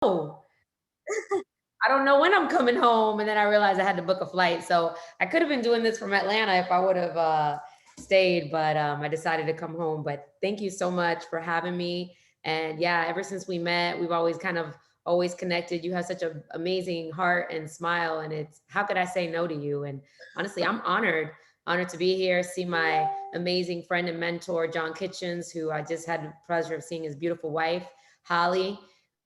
know. I don't know when I'm coming home. And then I realized I had to book a flight. So I could have been doing this from Atlanta if I would have stayed, but I decided to come home. But thank you so much for having me. And yeah, ever since we met, we've always kind of always connected. You have such an amazing heart and smile. And it's, how could I say no to you? And honestly, I'm honored to be here, see my amazing friend and mentor, John Kitchens, who I just had the pleasure of seeing his beautiful wife, Holly,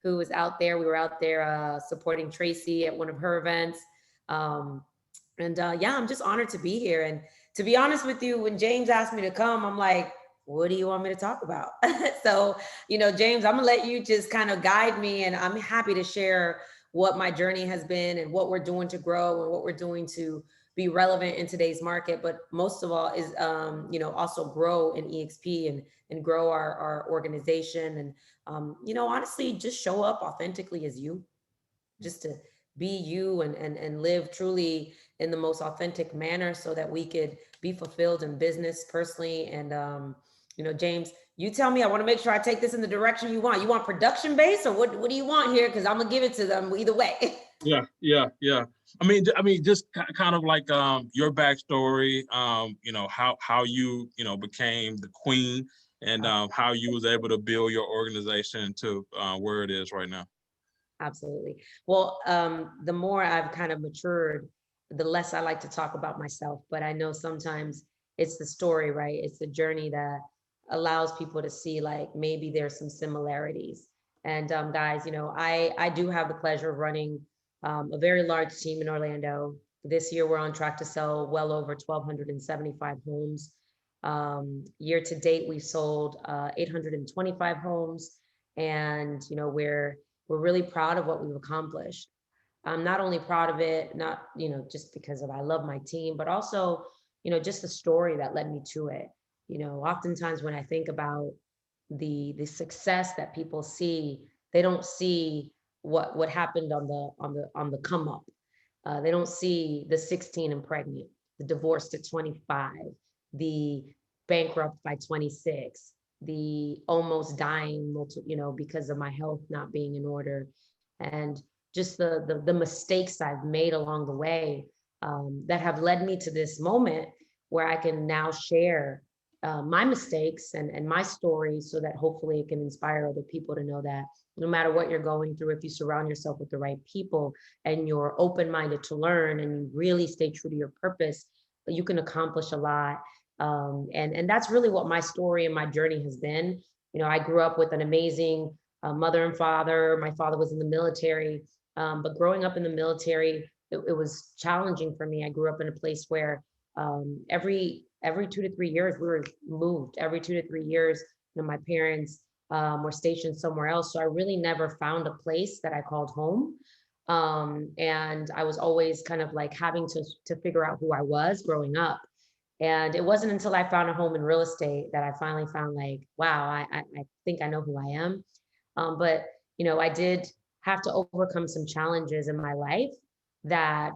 who was out there. We were out there supporting Tracy at one of her events. Um, and yeah, I'm just honored to be here. And to be honest with you, when James asked me to come, I'm like, what do you want me to talk about? So, James, I'm gonna let you just kind of guide me, and I'm happy to share what my journey has been and what we're doing to grow and what we're doing to be relevant in today's market. But most of all is, also grow in EXP and grow our organization. And, honestly, just show up authentically as you, just to be you and live truly in the most authentic manner so that we could be fulfilled in business personally. And James, you tell me, I want to make sure I take this in the direction you want. You want production based, or what do you want here? Because I'm gonna give it to them either way. Yeah. I mean, just kind of like your backstory. How you became the queen, and how you was able to build your organization to where it is right now. Absolutely. Well, the more I've kind of matured, the less I like to talk about myself. But I know sometimes it's the story, right? It's the journey that allows people to see, like, maybe there's some similarities. And guys, I do have the pleasure of running a very large team in Orlando. This year, we're on track to sell well over 1,275 homes. Year to date, we sold 825 homes, and we're really proud of what we've accomplished. I'm not only proud of it, not, just because of I love my team, but also, just the story that led me to it. Oftentimes when I think about the success that people see, they don't see what happened on the come up. They don't see the 16 and pregnant, the divorced at 25, the bankrupt by 26, the almost dying, because of my health not being in order, and just the mistakes I've made along the way, that have led me to this moment where I can now share my mistakes and my story, so that hopefully it can inspire other people to know that no matter what you're going through, if you surround yourself with the right people and you're open-minded to learn and you really stay true to your purpose, you can accomplish a lot. And that's really what my story and my journey has been. I grew up with an amazing mother and father. My father was in the military, but growing up in the military, it was challenging for me. I grew up in a place where every 2 to 3 years we were moved. Every 2 to 3 years, my parents were stationed somewhere else. So I really never found a place that I called home. And I was always kind of like having to figure out who I was growing up. And it wasn't until I found a home in real estate that I finally found, like, wow, I think I know who I am. But I did have to overcome some challenges in my life that,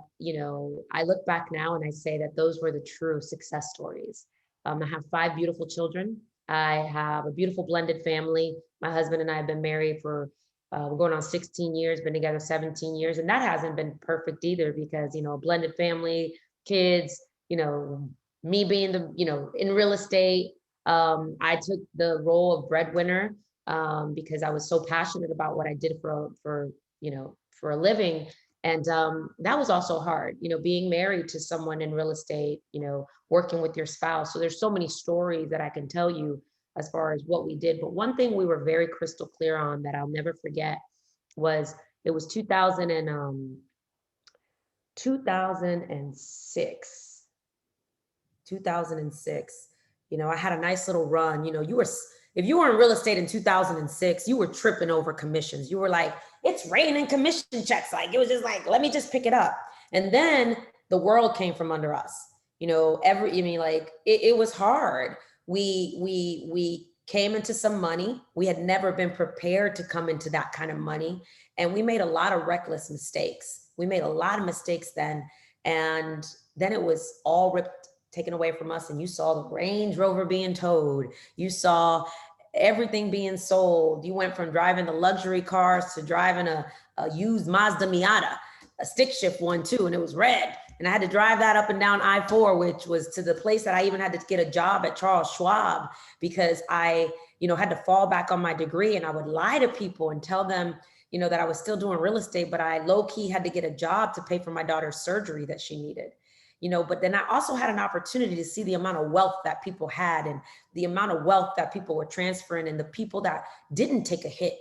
I look back now and I say that those were the true success stories. I have 5 beautiful children. I have a beautiful blended family. My husband and I have been married for we're going on 16 years, been together 17 years. And that hasn't been perfect either, because, a blended family, kids, me being in real estate, I took the role of breadwinner, because I was so passionate about what I did for a living. And that was also hard, being married to someone in real estate, working with your spouse. So there's so many stories that I can tell you as far as what we did. But one thing we were very crystal clear on that I'll never forget was, it was 2006. 2006. I had a nice little run. If you were in real estate in 2006, you were tripping over commissions. You were like, it's raining commission checks. Like, it was just like, let me just pick it up. And then the world came from under us. It was hard. We came into some money. We had never been prepared to come into that kind of money. And we made a lot of reckless mistakes. We made a lot of mistakes then. And then it was all ripped taken away from us, and you saw the Range Rover being towed. You saw everything being sold. You went from driving the luxury cars to driving a used Mazda Miata, a stick shift one too, and it was red. And I had to drive that up and down I-4, which was to the place that I even had to get a job at Charles Schwab because I, had to fall back on my degree, and I would lie to people and tell them, that I was still doing real estate, but I low key had to get a job to pay for my daughter's surgery that she needed. But then I also had an opportunity to see the amount of wealth that people had and the amount of wealth that people were transferring and the people that didn't take a hit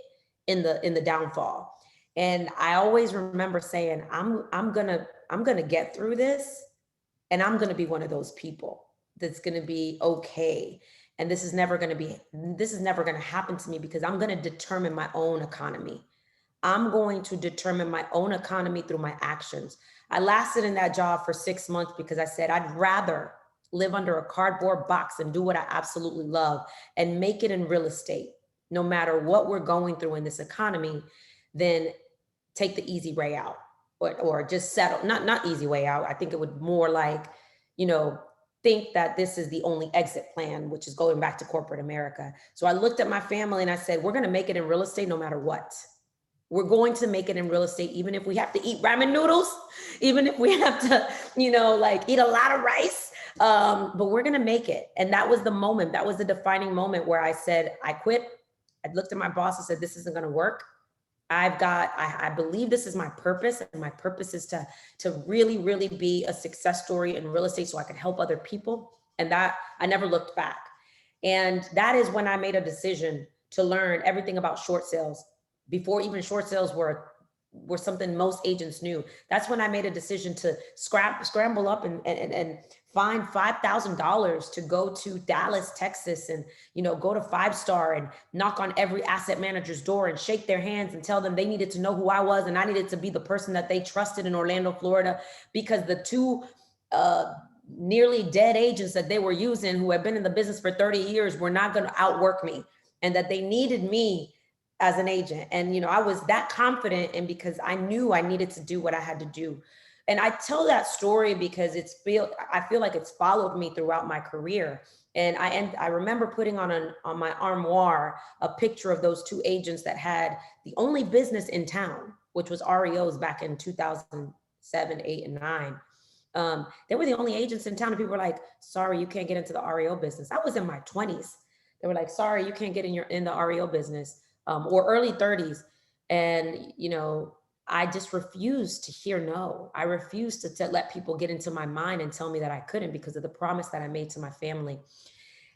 in the downfall. And I always remember saying, I'm gonna get through this, and I'm gonna be one of those people that's gonna be okay. And this is never gonna happen to me because I'm gonna determine my own economy. I'm going to determine my own economy through my actions. I lasted in that job for 6 months because I said, I'd rather live under a cardboard box and do what I absolutely love and make it in real estate, no matter what we're going through in this economy, than take the easy way out or just settle, not easy way out. I think it would more like, think that this is the only exit plan, which is going back to corporate America. So I looked at my family and I said, we're going to make it in real estate no matter what. We're going to make it in real estate, even if we have to eat ramen noodles, even if we have to, eat a lot of rice, but we're going to make it. And that was the moment. That was the defining moment where I said, I quit. I looked at my boss and said, this isn't going to work. I believe this is my purpose, and my purpose is to really, really be a success story in real estate so I can help other people. And that I never looked back. And that is when I made a decision to learn everything about short sales before even short sales were something most agents knew. That's when I made a decision to scramble up and find $5,000 to go to Dallas, Texas, and go to 5-star and knock on every asset manager's door and shake their hands and tell them they needed to know who I was and I needed to be the person that they trusted in Orlando, Florida, because the two nearly dead agents that they were using who had been in the business for 30 years were not going to outwork me, and that they needed me as an agent. And, I was that confident, and because I knew I needed to do what I had to do. And I tell that story because I feel like it's followed me throughout my career. And I remember putting on my armoire a picture of those two agents that had the only business in town, which was REOs back in 2007, 8, and 9. They were the only agents in town, and people were like, sorry, you can't get into the REO business. I was in my 20s. They were like, sorry, you can't get in the REO business. Or early 30s. And, I just refused to hear no. I refused to let people get into my mind and tell me that I couldn't because of the promise that I made to my family.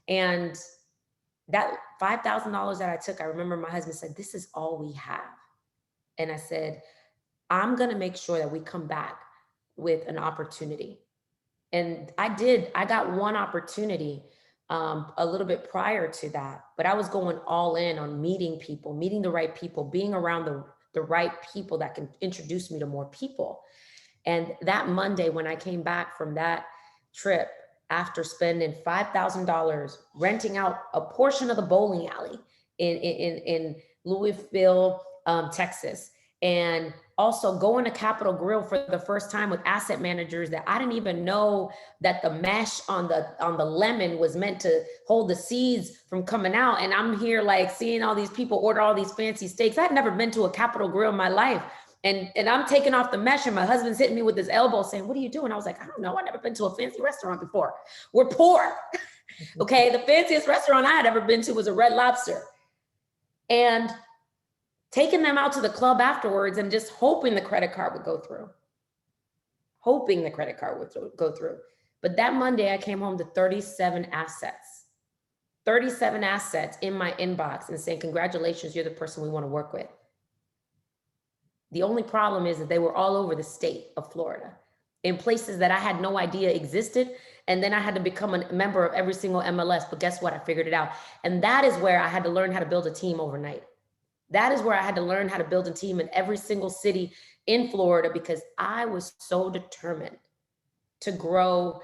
And that $5,000 that I took, I remember my husband said, this is all we have. And I said, I'm going to make sure that we come back with an opportunity. And I did. I got one opportunity a little bit prior to that, but I was going all in on meeting people, meeting the right people, being around the right people that can introduce me to more people. And that Monday, when I came back from that trip, after spending $5,000 renting out a portion of the bowling alley in Louisville, Texas, and also going to Capitol Grill for the first time with asset managers that I didn't even know that the mesh on the lemon was meant to hold the seeds from coming out. And I'm here like seeing all these people order all these fancy steaks. I'd never been to a Capitol Grill in my life. And I'm taking off the mesh, and my husband's hitting me with his elbow saying, what are you doing? I was like, I don't know. I've never been to a fancy restaurant before. We're poor. Okay. The fanciest restaurant I had ever been to was a Red Lobster. And taking them out to the club afterwards and just hoping the credit card would go through. But that Monday I came home to 37 assets in my inbox and saying, congratulations, you're the person we want to work with. The only problem is that they were all over the state of Florida in places that I had no idea existed. And then I had to become a member of every single MLS. But guess what? I figured it out. And that is where I had to learn how to build a team overnight. That is where I had to learn how to build a team in every single city in Florida, because I was so determined to grow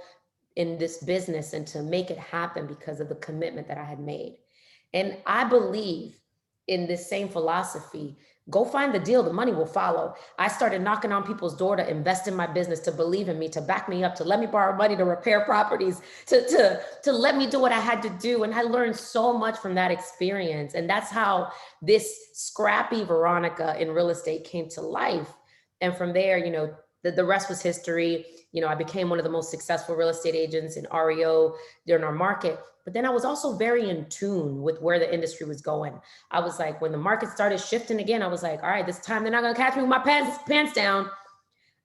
in this business and to make it happen because of the commitment that I had made. And I believe in this same philosophy Go find the deal, the money will follow. I started knocking on people's door to invest in my business, to believe in me, to back me up, to let me borrow money to repair properties, to let me do what I had to do. And I learned so much from that experience. And that's how this scrappy Veronica in real estate came to life. And from there, the rest was history. I became one of the most successful real estate agents in REO during our market. But then I was also very in tune with where the industry was going. I was like, when the market started shifting again, I was like, all right, this time they're not gonna catch me with my pants down.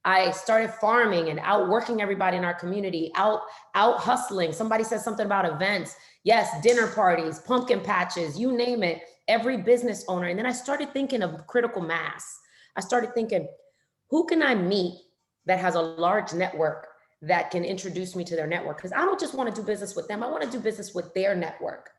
I started farming and out working everybody in our community, out hustling. Somebody said something about events. Yes, dinner parties, pumpkin patches, you name it, every business owner. And then I started thinking of critical mass. I started thinking, who can I meet that has a large network that can introduce me to their network? Because I don't just want to do business with them. I want to do business with their network.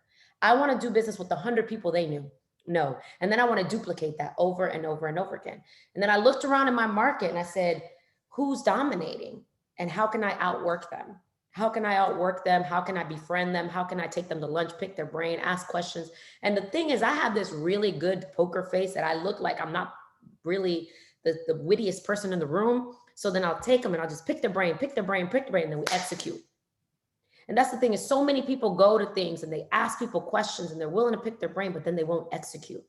I want to do business with the 100 people they know. And then I want to duplicate that over and over and over again. And then I looked around in my market and I said, who's dominating? And how can I outwork them? How can I outwork them? How can I befriend them? How can I take them to lunch, pick their brain, ask questions? And the thing is, I have this really good poker face that I look like I'm not really the wittiest person in the room. So then I'll take them and I'll just pick their brain, and then we execute. And that's the thing, is so many people go to things and they ask people questions and they're willing to pick their brain, but then they won't execute.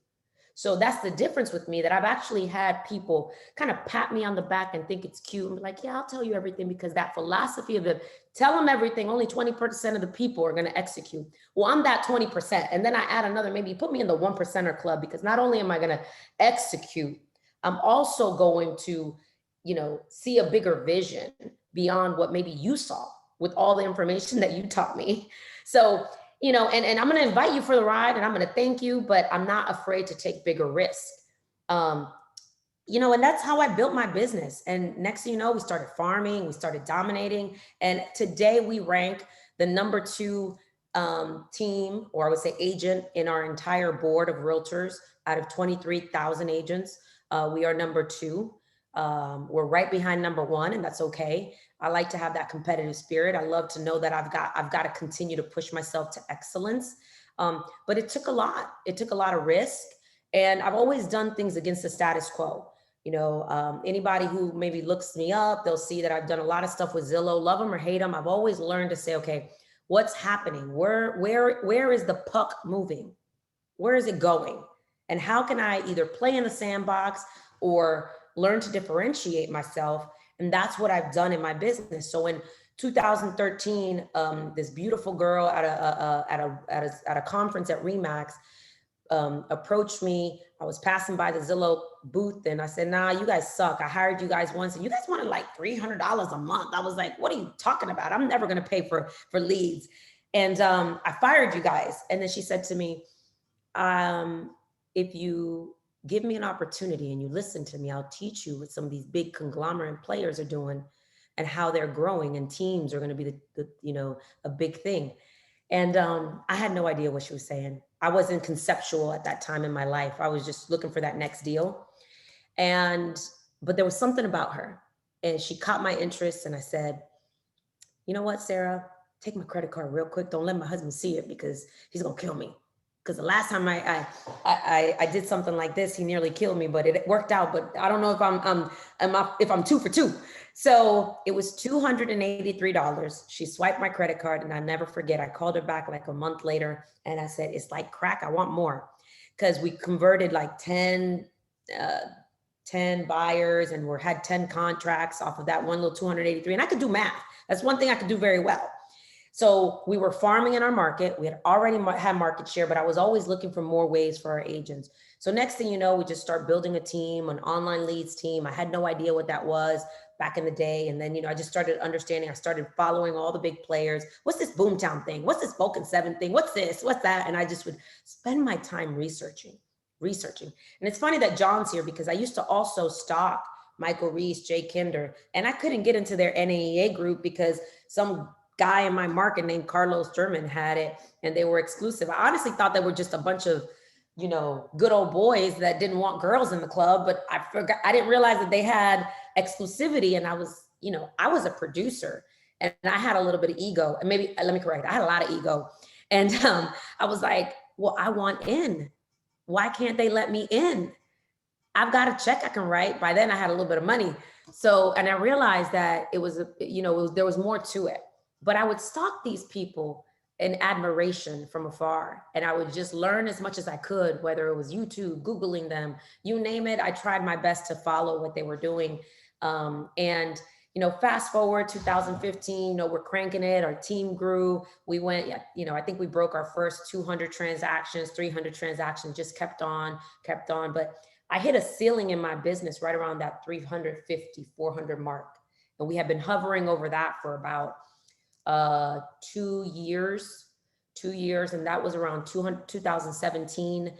So that's the difference with me, that I've actually had people kind of pat me on the back and think it's cute and be like, yeah, I'll tell you everything, because that philosophy of tell them everything, only 20% of the people are going to execute. Well, I'm that 20%. And then I add another, maybe put me in the 1%er club, because not only am I going to execute, I'm also going to, see a bigger vision beyond what maybe you saw with all the information that you taught me. So, and I'm going to invite you for the ride and I'm going to thank you, but I'm not afraid to take bigger risks. And that's how I built my business. And next thing you know, we started farming, we started dominating. And today we rank the number 2 team, or I would say agent, in our entire board of realtors out of 23,000 agents. We are number 2. We're right behind number 1, and that's okay. I like to have that competitive spirit. I love to know that I've got to continue to push myself to excellence. But it took a lot. It took a lot of risk, and I've always done things against the status quo. Anybody who maybe looks me up, they'll see that I've done a lot of stuff with Zillow. Love them or hate them, I've always learned to say, okay, what's happening? Where is the puck moving? Where is it going? And how can I either play in the sandbox or learn to differentiate myself? And that's what I've done in my business. So in 2013, this beautiful girl at a conference at Remax approached me. I was passing by the Zillow booth and I said, nah, you guys suck. I hired you guys once and you guys wanted like $300 a month. I was like, what are you talking about? I'm never going to pay for leads. And I fired you guys. And then she said to me, if you give me an opportunity and you listen to me, I'll teach you what some of these big conglomerate players are doing and how they're growing, and teams are going to be a big thing. And I had no idea what she was saying. I wasn't conceptual at that time in my life. I was just looking for that next deal. But there was something about her and she caught my interest. And I said, you know what, Sarah, take my credit card real quick. Don't let my husband see it because he's going to kill me. Because the last time I did something like this, he nearly killed me, but it worked out. But I don't know if I'm 2 for 2. So it was $283. She swiped my credit card, and I never forget. I called her back like a month later, and I said, "It's like crack. I want more," because we converted like 10 buyers, and we had 10 contracts off of that one little 283. And I could do math. That's one thing I could do very well. So we were farming in our market. We had already had market share, but I was always looking for more ways for our agents. So next thing you know, we just start building a team, an online leads team. I had no idea what that was back in the day. And then, I just started understanding. I started following all the big players. What's this Boomtown thing? What's this Vulcan 7 thing? What's this? What's that? And I just would spend my time researching. And it's funny that John's here because I used to also stalk Michael Reese, Jay Kinder, and I couldn't get into their NAEA group because some guy in my market named Carlos German had it and they were exclusive. I honestly thought they were just a bunch of, good old boys that didn't want girls in the club, but I didn't realize that they had exclusivity. And I was a producer and I had a little bit of ego, and maybe, let me correct, I had a lot of ego. And I was like, well, I want in. Why can't they let me in? I've got a check I can write. By then I had a little bit of money. So, and I realized that it was, there was more to it, but I would stalk these people in admiration from afar. And I would just learn as much as I could, whether it was YouTube, Googling them, you name it. I tried my best to follow what they were doing. And fast forward 2015, we're cranking it. Our team grew. We went, I think we broke our first 200 transactions, 300 transactions, just kept on. But I hit a ceiling in my business right around that 350, 400 mark. And we have been hovering over that for about 2 years. And that was around 2017.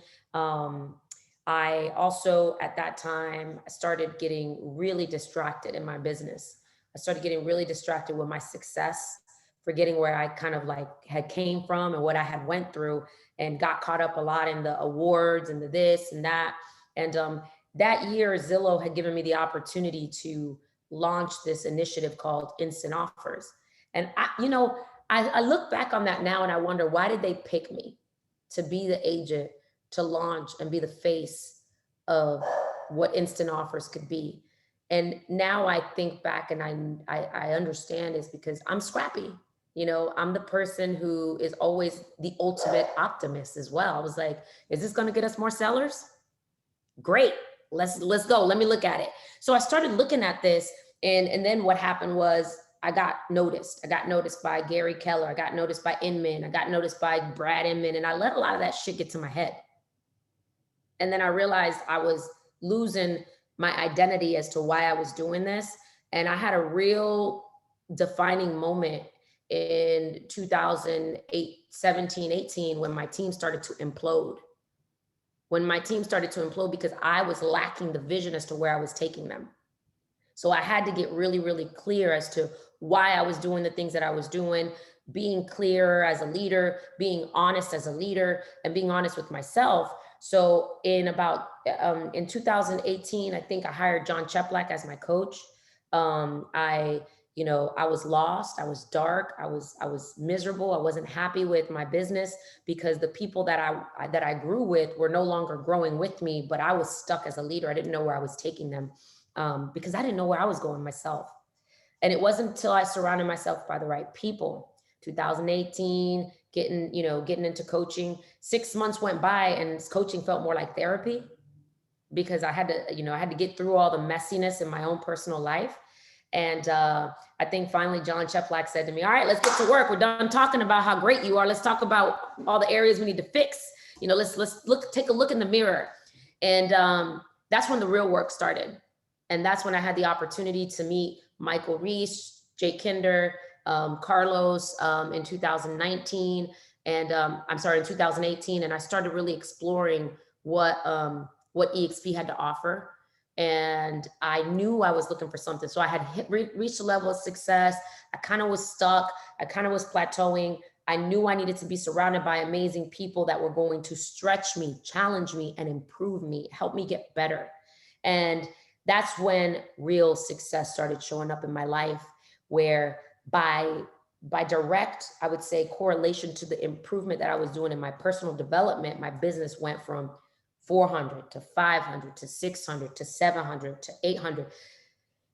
I also, at that time, I started getting really distracted in my business. I started getting really distracted with my success, forgetting where I kind of like had came from and what I had went through, and got caught up a lot in the awards and the this and that. And that year, Zillow had given me the opportunity to launch this initiative called Instant Offers. And I look back on that now and I wonder, why did they pick me to be the agent, to launch and be the face of what Instant Offers could be? And now I think back and I understand it's because I'm scrappy. I'm the person who is always the ultimate optimist as well. I was like, is this going to get us more sellers? Great. Let's go. Let me look at it. So I started looking at this, and then what happened was I got noticed. I got noticed by Gary Keller. I got noticed by Inman. I got noticed by Brad Inman, and I let a lot of that shit get to my head. And then I realized I was losing my identity as to why I was doing this. And I had a real defining moment in 2008, 17, 18, when my team started to implode. Because I was lacking the vision as to where I was taking them. So I had to get really, really clear as to why I was doing the things that I was doing, being clear as a leader, being honest as a leader, and being honest with myself. So in 2018, I think I hired John Cheplack as my coach. I was lost. I was dark. I was miserable. I wasn't happy with my business because the people that I grew with were no longer growing with me, but I was stuck as a leader. I didn't know where I was taking them because I didn't know where I was going myself. And it wasn't until I surrounded myself by the right people. 2018, getting into coaching. 6 months went by and coaching felt more like therapy because I had to get through all the messiness in my own personal life. And I think finally John Cheplack said to me, all right, let's get to work. We're done talking about how great you are. Let's talk about all the areas we need to fix. Let's take a look in the mirror. And that's when the real work started. And that's when I had the opportunity to meet Michael Reese, Jay Kinder, Carlos in 2019. And in 2018. And I started really exploring what EXP had to offer. And I knew I was looking for something. So I had reached a level of success. I kind of was stuck. I kind of was plateauing. I knew I needed to be surrounded by amazing people that were going to stretch me, challenge me, and improve me, help me get better. And that's when real success started showing up in my life, where by direct, I would say, correlation to the improvement that I was doing in my personal development, my business went from 400 to 500 to 600 to 700 to 800.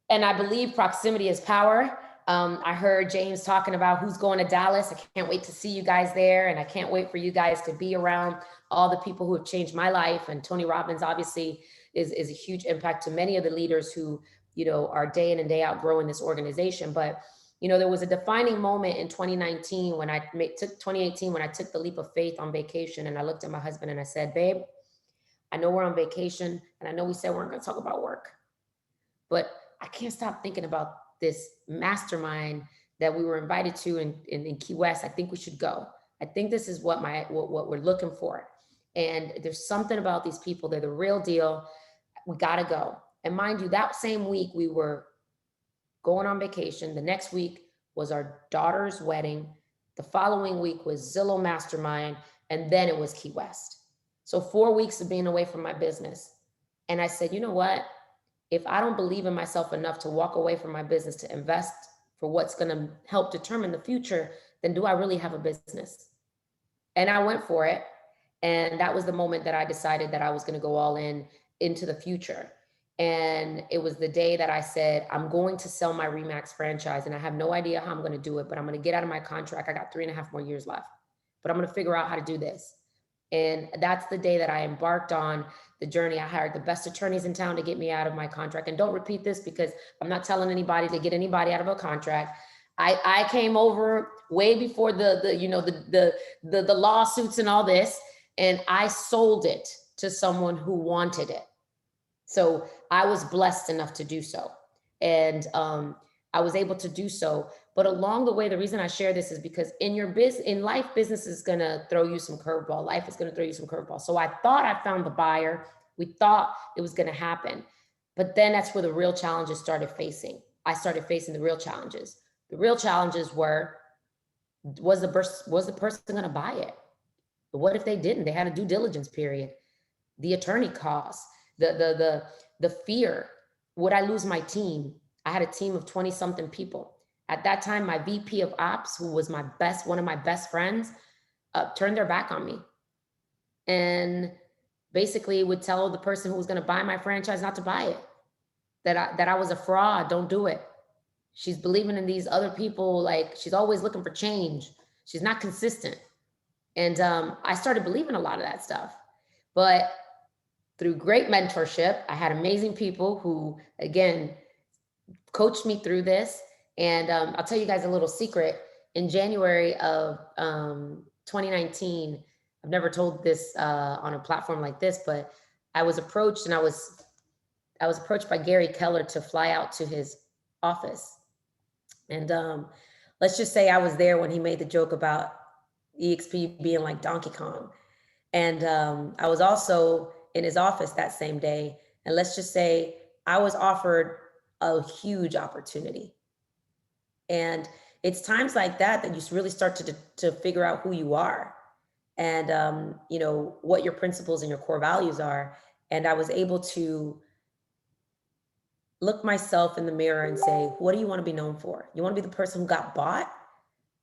And I believe proximity is power. I heard James talking about who's going to Dallas. I can't wait to see you guys there. And I can't wait for you guys to be around all the people who have changed my life. And Tony Robbins obviously is a huge impact to many of the leaders who, are day in and day out growing this organization. But, there was a defining moment in 2019 when I took 2018, when I took the leap of faith on vacation. And I looked at my husband and I said, babe, I know we're on vacation and I know we said we weren't going to talk about work, but I can't stop thinking about this mastermind that we were invited to in Key West. I think we should go. I think this is what we're looking for. And there's something about these people. They're the real deal. We got to go. And mind you, that same week we were going on vacation. The next week was our daughter's wedding. The following week was Zillow Mastermind. And then it was Key West. So 4 weeks of being away from my business. And I said, you know what? If I don't believe in myself enough to walk away from my business to invest for what's going to help determine the future, then do I really have a business? And I went for it. And that was the moment that I decided that I was going to go all in into the future. And it was the day that I said, I'm going to sell my Remax franchise, and I have no idea how I'm going to do it, but I'm going to get out of my contract. I got 3.5 more years left, but I'm going to figure out how to do this. And that's the day that I embarked on the journey. I hired the best attorneys in town to get me out of my contract. And don't repeat this, because I'm not telling anybody to get anybody out of a contract. I came over way before the lawsuits and all this, and I sold it to someone who wanted it. So I was blessed enough to do so. And I was able to do so. But along the way, the reason I share this is because in life, business is gonna throw you some curveball. Life is gonna throw you some curveball. So I thought I found the buyer. We thought it was gonna happen. But then that's where the real challenges started facing. I started facing the real challenges. The real challenges were, was the person gonna buy it? But what if they didn't? They had a due diligence period. The attorney costs, the fear. Would I lose my team? I had a team of 20 something people. At that time, my VP of ops, who was one of my best friends, turned their back on me and basically would tell the person who was going to buy my franchise not to buy it, that I was a fraud. Don't do it. She's believing in these other people. Like, she's always looking for change. She's not consistent. And I started believing a lot of that stuff. But through great mentorship, I had amazing people who, again, coached me through this. And I'll tell you guys a little secret. In January of 2019, I've never told this on a platform like this, but I was approached, and I was approached by Gary Keller to fly out to his office. And let's just say I was there when he made the joke about EXP being like Donkey Kong. And I was also in his office that same day. And let's just say I was offered a huge opportunity. And it's times like that that you really start to figure out who you are, and what your principles and your core values are. And I was able to look myself in the mirror and say, what do you want to be known for? You want to be the person who got bought,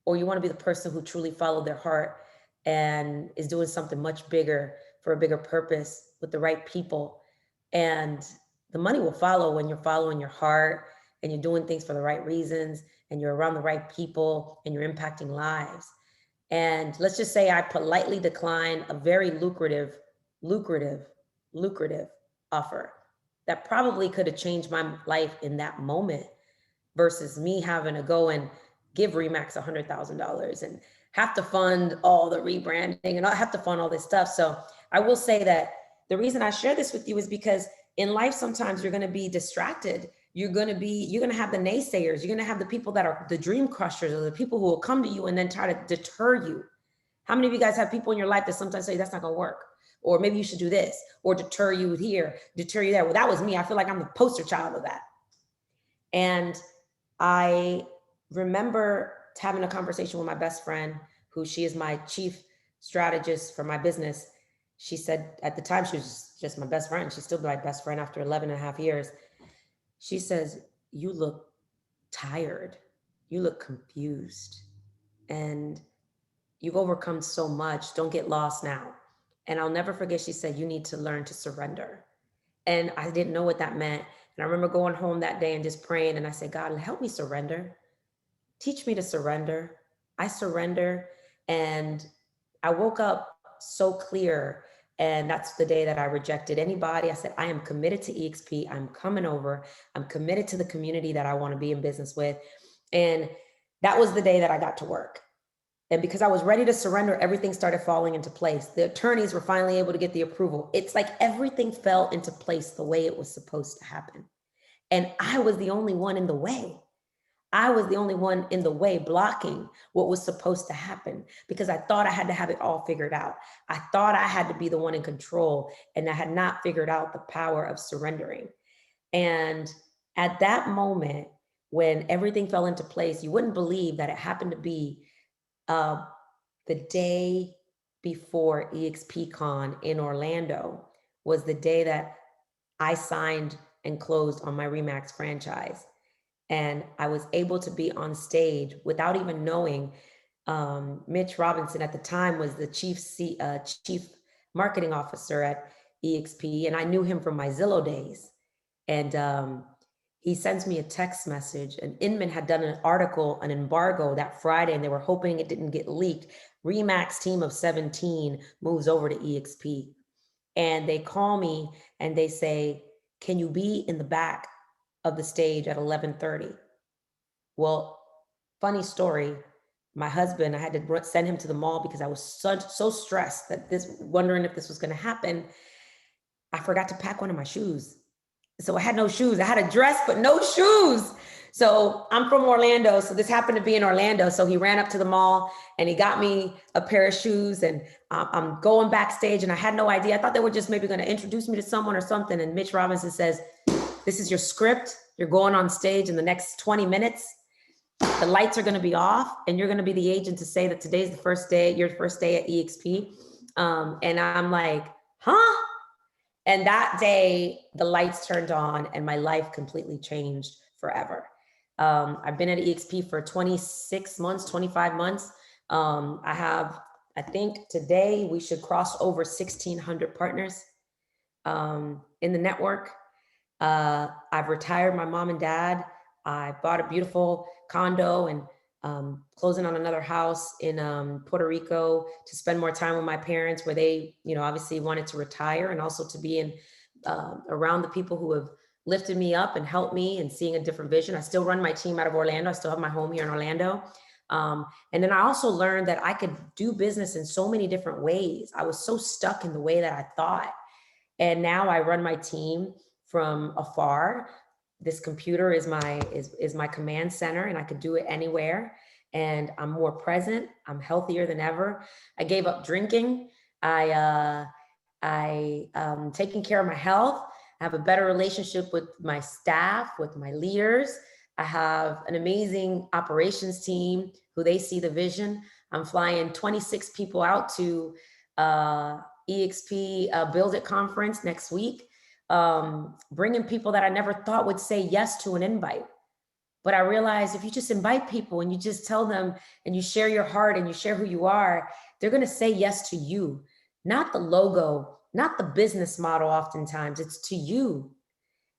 or you want to be the person who truly followed their heart and is doing something much bigger for a bigger purpose with the right people? And the money will follow when you're following your heart and you're doing things for the right reasons and you're around the right people and you're impacting lives. And let's just say I politely declined a very lucrative offer that probably could have changed my life in that moment, versus me having to go and give Remax $100,000 and have to fund all the rebranding and I have to fund all this stuff. So I will say that the reason I share this with you is because in life, sometimes you're going to be distracted. You're going to have the naysayers. You're going to have the people that are the dream crushers, or the people who will come to you and then try to deter you. How many of you guys have people in your life that sometimes say that's not going to work? Or maybe you should do this, or deter you here, deter you there. Well, that was me. I feel like I'm the poster child of that. And I remember having a conversation with my best friend, she is my chief strategist for my business. She said, at the time, she was just my best friend. She's still my best friend after 11 and a half years. She says, you look tired. You look confused. And you've overcome so much. Don't get lost now. And I'll never forget, she said, you need to learn to surrender. And I didn't know what that meant. And I remember going home that day and just praying. And I said, God, help me surrender. Teach me to surrender. I surrender. And I woke up so clear. And that's the day that I rejected anybody. I said, I am committed to EXP. I'm coming over. I'm committed to the community that I want to be in business with. And that was the day that I got to work. And because I was ready to surrender, everything started falling into place. The attorneys were finally able to get the approval. It's like everything fell into place the way it was supposed to happen. And I was the only one in the way. I was the only one in the way, blocking what was supposed to happen, because I thought I had to have it all figured out. I thought I had to be the one in control, and I had not figured out the power of surrendering. And at that moment, when everything fell into place, you wouldn't believe that it happened to be the day before EXPCon in Orlando was the day that I signed and closed on my Remax franchise. And I was able to be on stage without even knowing. Mitch Robinson at the time was the chief marketing officer at EXP, and I knew him from my Zillow days. And he sends me a text message. And Inman had done an article, an embargo that Friday, and they were hoping it didn't get leaked. Remax team of 17 moves over to EXP. And they call me and they say, can you be in the back of the stage at 11:30? Well, funny story. My husband, I had to send him to the mall because I was so stressed that wondering if this was going to happen. I forgot to pack one of my shoes. So I had no shoes. I had a dress, but no shoes. So I'm from Orlando. So this happened to be in Orlando. So he ran up to the mall and he got me a pair of shoes, and I'm going backstage and I had no idea. I thought they were just maybe going to introduce me to someone or something. And Mitch Robinson says, this is your script. You're going on stage in the next 20 minutes. The lights are going to be off and you're going to be the agent to say that today's the first day, your first day at EXP. And I'm like, huh? And that day, the lights turned on and my life completely changed forever. I've been at EXP for 26 months, 25 months. I think today we should cross over 1,600 partners in the network. I've retired my mom and dad. I bought a beautiful condo and closing on another house in Puerto Rico to spend more time with my parents, where they, obviously wanted to retire, and also to be in around the people who have lifted me up and helped me and seeing a different vision. I still run my team out of Orlando. I still have my home here in Orlando. And then I also learned that I could do business in so many different ways. I was so stuck in the way that I thought. And now I run my team from afar. This computer is my command center, and I could do it anywhere. And I'm more present. I'm healthier than ever. I gave up drinking. I taking care of my health. I have a better relationship with my staff, with my leaders. I have an amazing operations team who they see the vision. I'm flying 26 people out to EXP Build It conference next week. Bringing people that I never thought would say yes to an invite. But I realized if you just invite people and you just tell them and you share your heart and you share who you are, they're going to say yes to you, not the logo, not the business model. Oftentimes it's to you.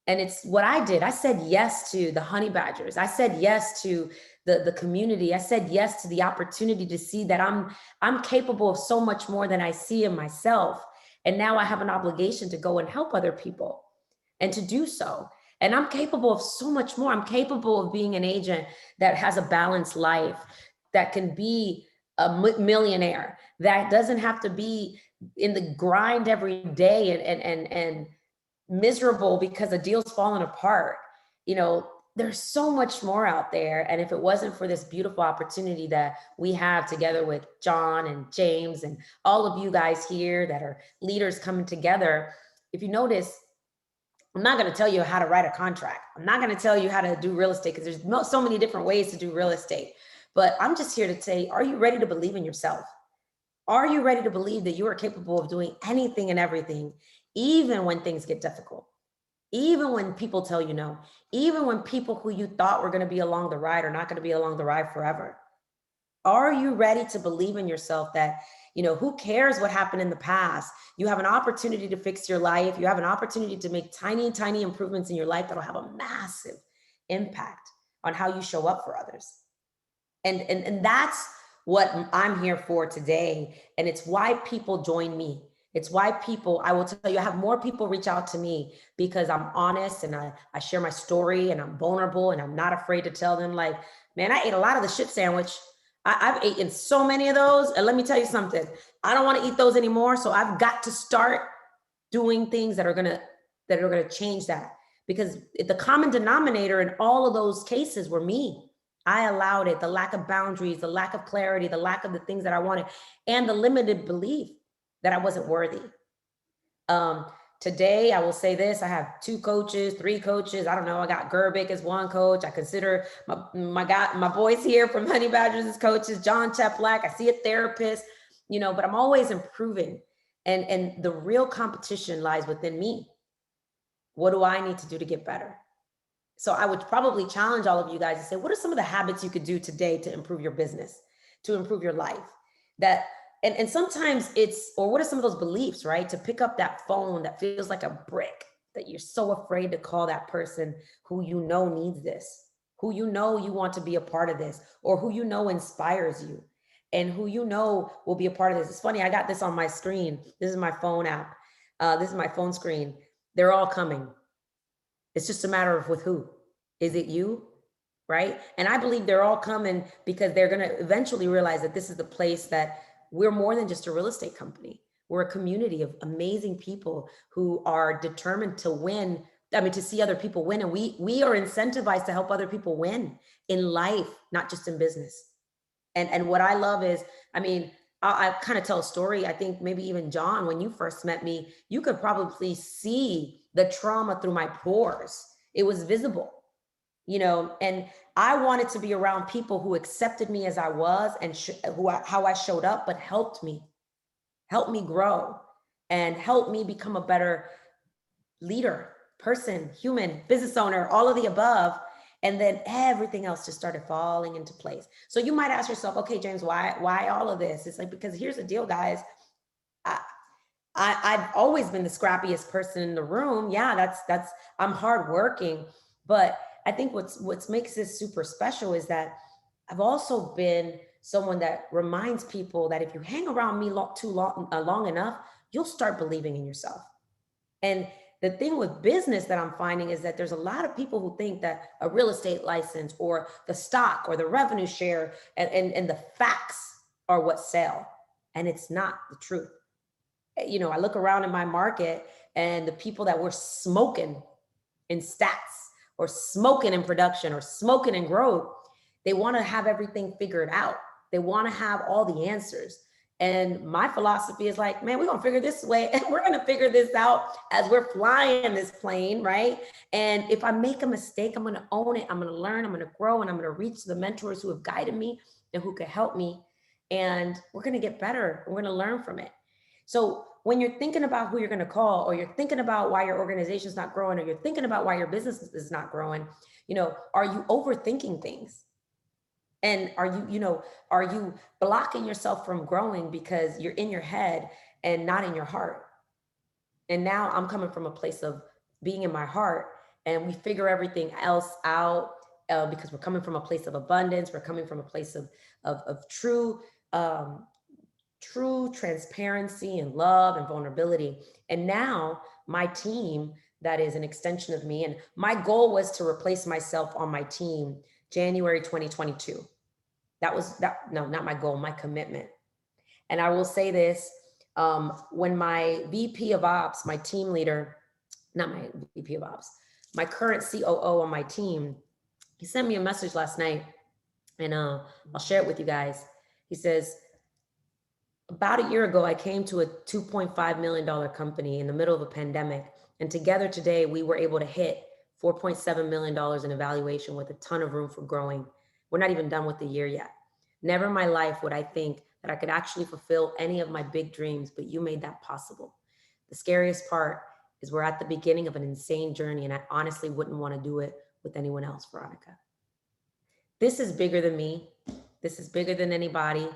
And it's what I did. I said yes to the honey badgers. I said yes to the community. I said yes to the opportunity to see that I'm capable of so much more than I see in myself. And now I have an obligation to go and help other people and to do so. And I'm capable of so much more. I'm capable of being an agent that has a balanced life, that can be a millionaire, that doesn't have to be in the grind every day and miserable because a deal's falling apart. There's so much more out there. And if it wasn't for this beautiful opportunity that we have together with John and James and all of you guys here that are leaders coming together, if you notice, I'm not going to tell you how to write a contract. I'm not going to tell you how to do real estate, because there's so many different ways to do real estate. But I'm just here to say, are you ready to believe in yourself? Are you ready to believe that you are capable of doing anything and everything, even when things get difficult? Even when people tell you no, even when people who you thought were going to be along the ride are not going to be along the ride forever. Are you ready to believe in yourself that, who cares what happened in the past? You have an opportunity to fix your life. You have an opportunity to make tiny, tiny improvements in your life that'll have a massive impact on how you show up for others. And that's what I'm here for today. And it's why people join me. It's why I will tell you, I have more people reach out to me because I'm honest and I share my story and I'm vulnerable and I'm not afraid to tell them, like, man, I ate a lot of the shit sandwich. I've eaten so many of those. And let me tell you something, I don't want to eat those anymore. So I've got to start doing things that are going to change that, because the common denominator in all of those cases were me. I allowed it, the lack of boundaries, the lack of clarity, the lack of the things that I wanted, and the limited belief that I wasn't worthy. Today, I will say this, I have 2 coaches, 3 coaches. I don't know. I got Gerbic as one coach. I consider my boys here from Honey Badgers as coaches, John Cheplack. I see a therapist, but I'm always improving. And the real competition lies within me. What do I need to do to get better? So I would probably challenge all of you guys to say, what are some of the habits you could do today to improve your business, to improve your life, that and sometimes it's, or what are some of those beliefs, right? To pick up that phone that feels like a brick, that you're so afraid to call that person who you know needs this, who you know you want to be a part of this, or who you know inspires you, and who you know will be a part of this. It's funny, I got this on my screen. This is my phone app. This is my phone screen. They're all coming. It's just a matter of with who. Is it you? Right? And I believe they're all coming because they're going to eventually realize that this is the place that we're more than just a real estate company. We're a community of amazing people who are determined to win. I mean, to see other people win. And we are incentivized to help other people win in life, not just in business. And what I love is, I mean, I kind of tell a story. I think maybe even John, when you first met me, you could probably see the trauma through my pores. It was visible, and I wanted to be around people who accepted me as I was, and how I showed up, but helped me grow, and helped me become a better leader, person, human, business owner, all of the above. And then everything else just started falling into place. So you might ask yourself, okay, James, why all of this? It's like, because here's the deal, guys. I, I've always been the scrappiest person in the room. Yeah, that's I'm hardworking, but I think what's makes this super special is that I've also been someone that reminds people that if you hang around me long enough, you'll start believing in yourself. And the thing with business that I'm finding is that there's a lot of people who think that a real estate license or the stock or the revenue share and the facts are what sell. And it's not the truth. I look around in my market, and the people that were smoking in stats or smoking in production or smoking in growth, they want to have everything figured out. They want to have all the answers. And my philosophy is like, man, we're going to figure this way. And we're going to figure this out as we're flying this plane, right? And if I make a mistake, I'm going to own it. I'm going to learn, I'm going to grow, and I'm going to reach the mentors who have guided me and who could help me. And we're going to get better. We're going to learn from it. So when you're thinking about who you're going to call, or you're thinking about why your organization is not growing, or you're thinking about why your business is not growing, are you overthinking things? And are you blocking yourself from growing because you're in your head and not in your heart? And now I'm coming from a place of being in my heart, and we figure everything else out, because we're coming from a place of abundance. We're coming from a place of true transparency and love and vulnerability. And now my team, that is an extension of me, and my goal was to replace myself on my team January 2022. No, not my goal, my commitment. And I will say this, when my VP of ops, my team leader, not my VP of ops, my current COO on my team, he sent me a message last night, and I'll share it with you guys. He says, about a year ago, I came to a $2.5 million company in the middle of a pandemic. And together today, we were able to hit $4.7 million in evaluation with a ton of room for growing. We're not even done with the year yet. Never in my life would I think that I could actually fulfill any of my big dreams, but you made that possible. The scariest part is we're at the beginning of an insane journey, and I honestly wouldn't want to do it with anyone else, Veronica. This is bigger than me. This is bigger than anybody.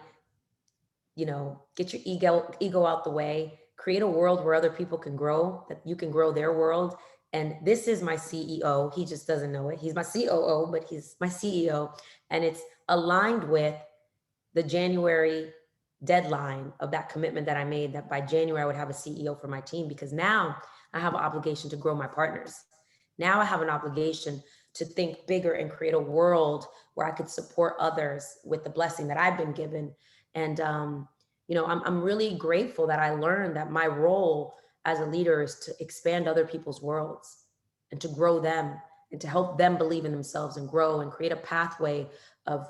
Get your ego out the way, create a world where other people can grow, that you can grow their world. And this is my CEO. He just doesn't know it. He's my COO, but he's my CEO. And it's aligned with the January deadline of that commitment that I made, that by January I would have a CEO for my team, because now I have an obligation to grow my partners. Now I have an obligation to think bigger and create a world where I could support others with the blessing that I've been given. And, I'm really grateful that I learned that my role as a leader is to expand other people's worlds and to grow them and to help them believe in themselves and grow and create a pathway of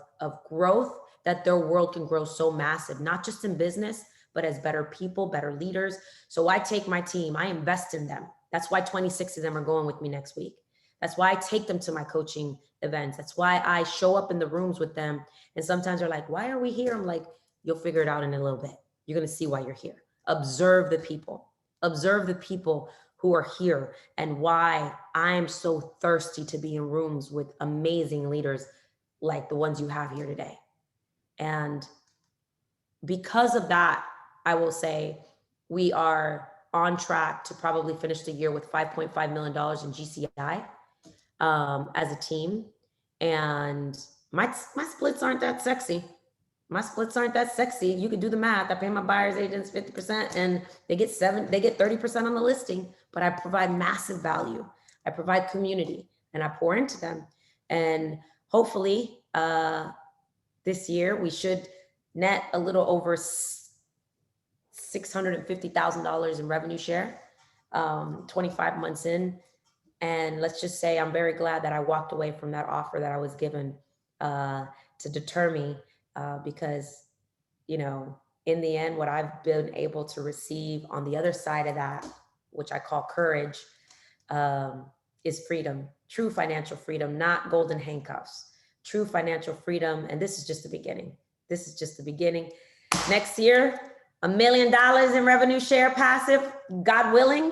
growth, that their world can grow so massive, not just in business, but as better people, better leaders. So I take my team, I invest in them. That's why 26 of them are going with me next week. That's why I take them to my coaching events. That's why I show up in the rooms with them. And sometimes they're like, why are we here? I'm like, you'll figure it out in a little bit. You're going to see why you're here. Observe the people who are here, and why I'm so thirsty to be in rooms with amazing leaders like the ones you have here today. And because of that, I will say we are on track to probably finish the year with $5.5 million in GCI as a team. And my splits aren't that sexy. My splits aren't that sexy. You can do the math. I pay my buyer's agents 50% and they get 30% on the listing, but I provide massive value. I provide community and I pour into them. And hopefully this year we should net a little over $650,000 in revenue share, 25 months in. And let's just say I'm very glad that I walked away from that offer that I was given to deter me because, you know, in the end, what I've been able to receive on the other side of that, which I call courage, is freedom, true financial freedom, not golden handcuffs, true financial freedom. And this is just the beginning. This is just the beginning. Next year, $1 million in revenue share passive, God willing.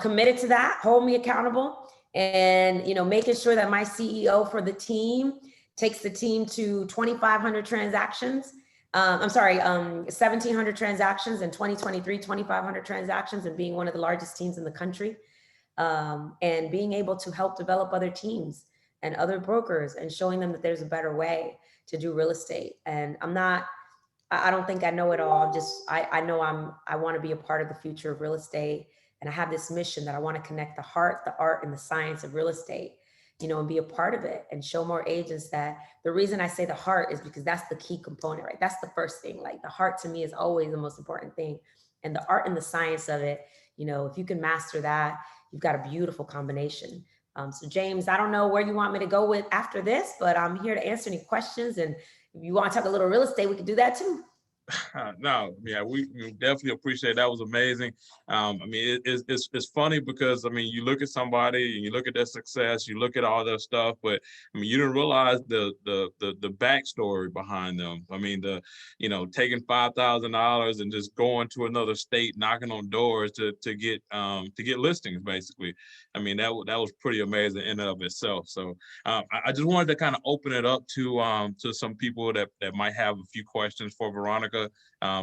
Committed to that, hold me accountable, and, you know, making sure that my CEO for the team takes the team to 2,500 transactions. 1,700 transactions in 2023, 2,500 transactions, and being one of the largest teams in the country, and being able to help develop other teams and other brokers and showing them that there's a better way to do real estate. And I don't think I know it all. I know I want to be a part of the future of real estate. And I have this mission that I want to connect the heart, the art, and the science of real estate, you know, and be a part of it and show more agents that the reason I say the heart is because that's the key component, right? That's the first thing. Like the heart to me is always the most important thing. And the art and the science of it, you know, if you can master that, you've got a beautiful combination. So James, I don't know where you want me to go with after this, but I'm here to answer any questions. And if you want to talk a little real estate, we can do that too. No, yeah, we definitely appreciate it. That was amazing. I mean, it's funny because I mean, you look at somebody and you look at their success, you look at all their stuff, but I mean, you didn't realize the backstory behind them. I mean, taking $5,000 and just going to another state, knocking on doors to get listings, basically. I mean, that was pretty amazing in and of itself. So I just wanted to kind of open it up to some people that might have a few questions for Veronica.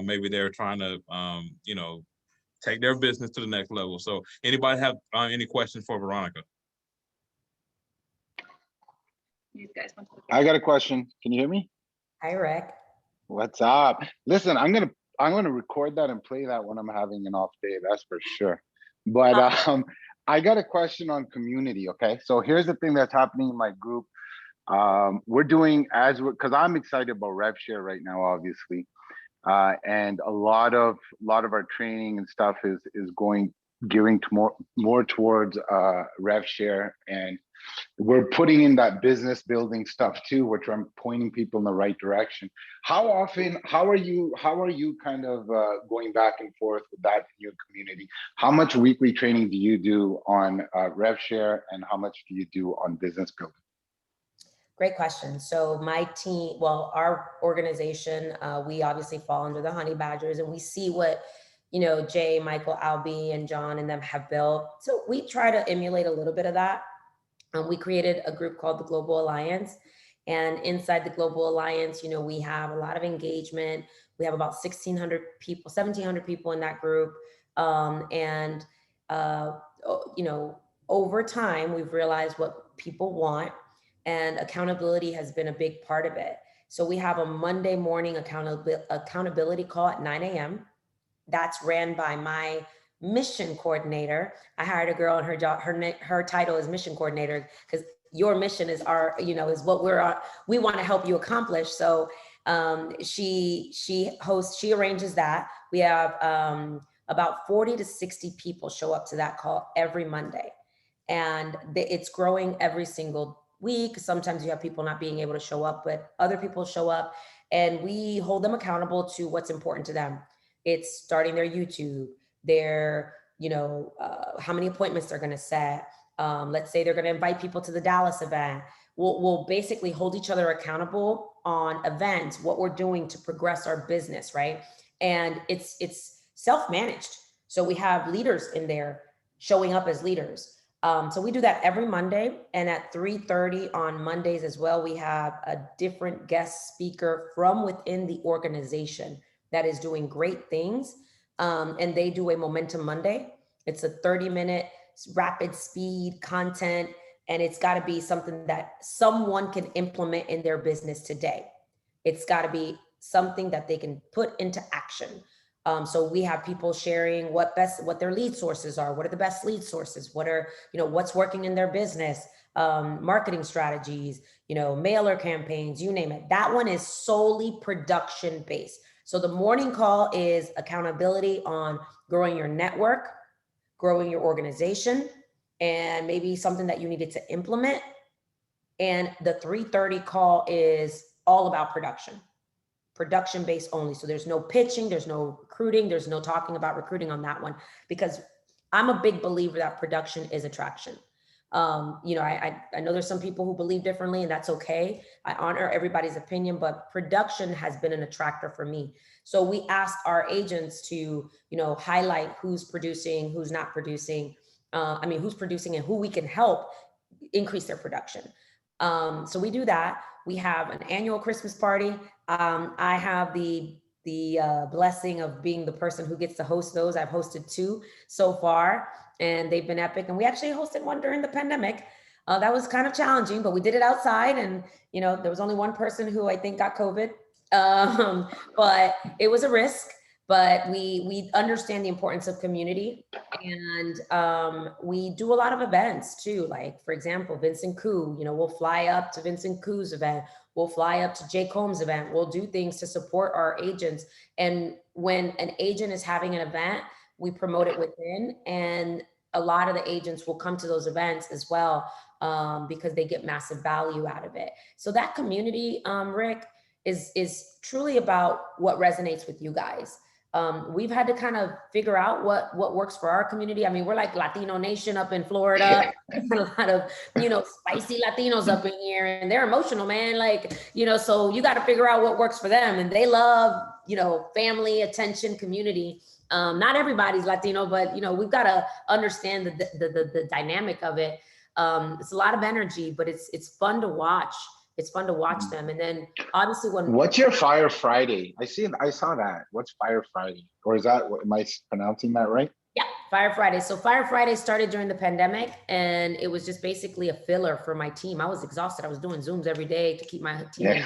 Maybe they're trying to, take their business to the next level. So anybody have any questions for Veronica? These guys want to I got a question. Can you hear me? Hi, Rick. What's up? Listen, I'm gonna record that and play that when I'm having an off day. That's for sure. But I got a question on community. Okay, so here's the thing that's happening in my group. We're doing because I'm excited about rev share right now, obviously. And a lot of our training and stuff is gearing to more towards rev share, and we're putting in that business building stuff too, which I'm pointing people in the right direction. How are you kind of going back and forth with that in your community? How much weekly training do you do on rev share, and how much do you do on business building? Great question. So my team, well, our organization, we obviously fall under the Honey Badgers, and we see what, Jay, Michael, Albie, and John and them have built. So we try to emulate a little bit of that. We created a group called the Global Alliance. And inside the Global Alliance, we have a lot of engagement. We have about 1,600 people, 1,700 people in that group. Over time, we've realized what people want. And accountability has been a big part of it. So we have a Monday morning accountability call at 9 a.m. That's ran by my mission coordinator. I hired a girl, and her title is mission coordinator, because your mission is is what we want to help you accomplish. So she arranges that. We have about 40 to 60 people show up to that call every Monday, and it's growing every single week. Sometimes you have people not being able to show up, but other people show up, and we hold them accountable to what's important to them. It's starting their YouTube, their, how many appointments they're going to set. Let's say they're going to invite people to the Dallas event. We'll basically hold each other accountable on events, what we're doing to progress our business, right? And it's self-managed. So we have leaders in there showing up as leaders. So we do that every Monday, and at 3:30 on Mondays as well, we have a different guest speaker from within the organization that is doing great things. And they do a Momentum Monday. It's a 30-minute rapid speed content, and it's got to be something that someone can implement in their business today. It's got to be something that they can put into action. So we have people sharing what their lead sources are, what are the best lead sources, what are, what's working in their business, marketing strategies, mailer campaigns, you name it. That one is solely production based. So the morning call is accountability on growing your network, growing your organization, and maybe something that you needed to implement. And the 3:30 call is all about production based only. So there's no pitching, there's no recruiting, there's no talking about recruiting on that one, because I'm a big believer that production is attraction. I know there's some people who believe differently, and that's okay. I honor everybody's opinion, but production has been an attractor for me. So we asked our agents to, highlight who's producing, who's not producing, who's producing and who we can help increase their production. So we do that. We have an annual Christmas party. I have the blessing of being the person who gets to host those. I've hosted 2 so far, and they've been epic. And we actually hosted one during the pandemic. That was kind of challenging, but we did it outside, and there was only one person who I think got COVID, but it was a risk. But we understand the importance of community, and we do a lot of events too. Like, for example, Vincent Koo, we'll fly up to Vincent Koo's event. We'll fly up to Jay Combs' event. We'll do things to support our agents. And when an agent is having an event, we promote it within, and a lot of the agents will come to those events as well, because they get massive value out of it. So that community, Rick, is truly about what resonates with you guys. We've had to kind of figure out what works for our community. I mean, we're like Latino Nation up in Florida, a lot of, spicy Latinos up in here, and they're emotional, man. So you got to figure out what works for them. And they love, family, attention, community. Not everybody's Latino, but, we've got to understand the dynamic of it. It's a lot of energy, but it's fun to watch. It's fun to watch them. And then obviously what's your Fire Friday? I saw that. What's Fire Friday? Or is that, am I pronouncing that right? Yeah, Fire Friday. So Fire Friday started during the pandemic, and it was just basically a filler for my team. I was exhausted. I was doing Zooms every day to keep my team. Yeah.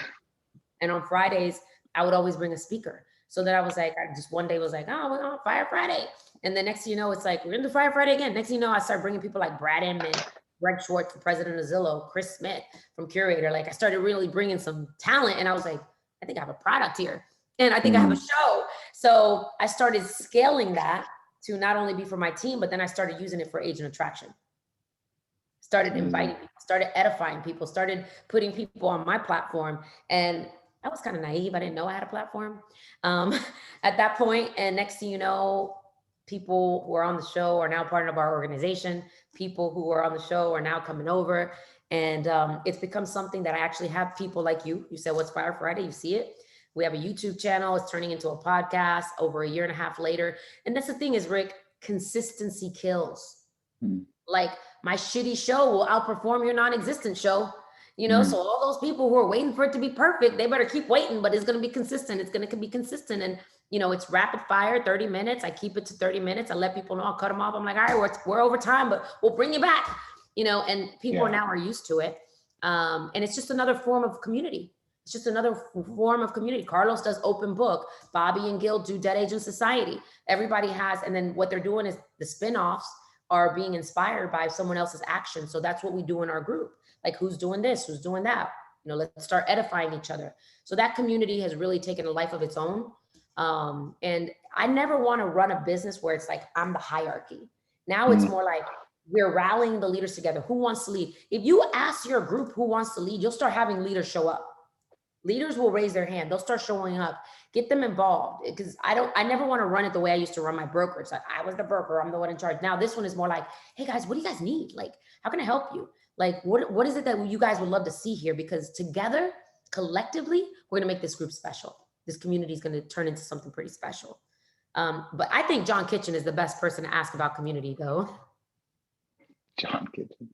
And on Fridays, I would always bring a speaker. So then I was like, I just one day was like, oh, we're on Fire Friday. And the next thing you know, it's like, we're into Fire Friday again. Next thing you know, I started bringing people like Brad Inman, Greg Schwartz, the president of Zillow, Chris Smith from Curator. Like, I started really bringing some talent, and I was like, I think I have a product here, and I think I have a show. So I started scaling that to not only be for my team, but then I started using it for agent attraction. Started inviting people, started edifying people, started putting people on my platform. And I was kind of naive. I didn't know I had a platform at that point. And next thing you know, people who are on the show are now part of our organization. People who are on the show are now coming over. And it's become something that I actually have people like you. You said, what's Fire Friday? You see it. We have a YouTube channel. It's turning into a podcast over a year and a half later. And that's the thing is, Rick, consistency kills. Like, my shitty show will outperform your non-existent show. So all those people who are waiting for it to be perfect, they better keep waiting, but it's going to be consistent. It's going to be consistent. And, it's rapid fire, 30 minutes. I keep it to 30 minutes. I let people know, I'll cut them off. I'm like, all right, we're over time, but we'll bring you back, and people now are used to it. And it's just another form of community. It's just another form of community. Carlos does open book. Bobby and Gil do Dead Agent Society. Everybody has, and then what they're doing is the spinoffs are being inspired by someone else's action. So that's what we do in our group. Like, who's doing this? Who's doing that? Let's start edifying each other. So that community has really taken a life of its own. And I never want to run a business where it's like, I'm the hierarchy. Now it's more like we're rallying the leaders together. Who wants to lead? If you ask your group who wants to lead, you'll start having leaders show up. Leaders will raise their hand. They'll start showing up. Get them involved, because I never want to run it the way I used to run my brokerage. Like, I was the broker. I'm the one in charge. Now this one is more like, hey guys, what do you guys need? Like, how can I help you? Like, what is it that you guys would love to see here? Because together, collectively, we're going to make this group special. This community is going to turn into something pretty special. But I think John Kitchen is the best person to ask about community, though. John Kitchen,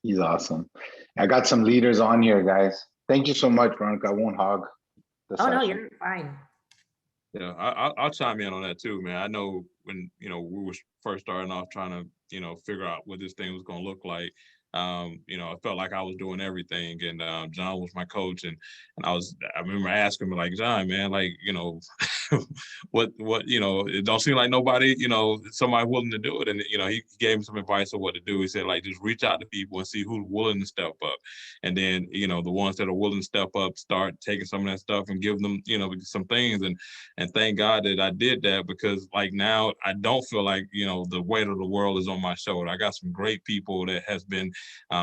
he's awesome. I got some leaders on here, guys. Thank you so much, Veronica. I won't hog the session. No, you're fine. Yeah, I'll chime in on that too, man. I know when, you know, we were first starting off trying to, you know, figure out what this thing was going to look like. You know, I felt like I was doing everything, and John was my coach, and I remember asking him like, John, man, like, you know, what, you know, it don't seem like nobody, you know, somebody willing to do it, and you know, he gave me some advice on what to do. He said like, just reach out to people and see who's willing to step up, and then, you know, the ones that are willing to step up, start taking some of that stuff and give them, you know, some things, and thank God that I did that, because like now I don't feel like, you know, the weight of the world is on my shoulder. I got some great people that has been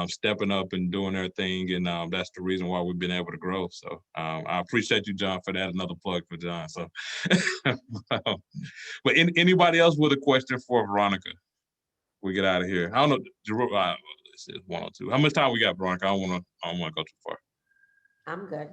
stepping up and doing their thing, and that's the reason why we've been able to grow. So I appreciate you, John, for that. Another plug for John. So, but anybody else with a question for Veronica? We get out of here. I don't know. This is 102. How much time we got, Veronica? I don't want to go too far. I'm good.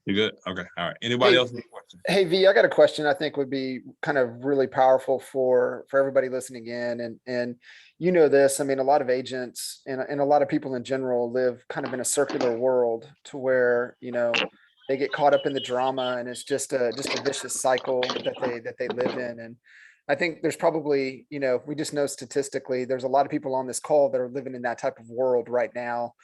You good? Okay. All right. Anybody else with a question? Hey V, I got a question I think would be kind of really powerful for everybody listening in. And you know this, I mean, a lot of agents and a lot of people in general live kind of in a circular world to where, you know, they get caught up in the drama, and it's just a vicious cycle that they live in. And I think there's probably, you know, we just know statistically there's a lot of people on this call that are living in that type of world right now.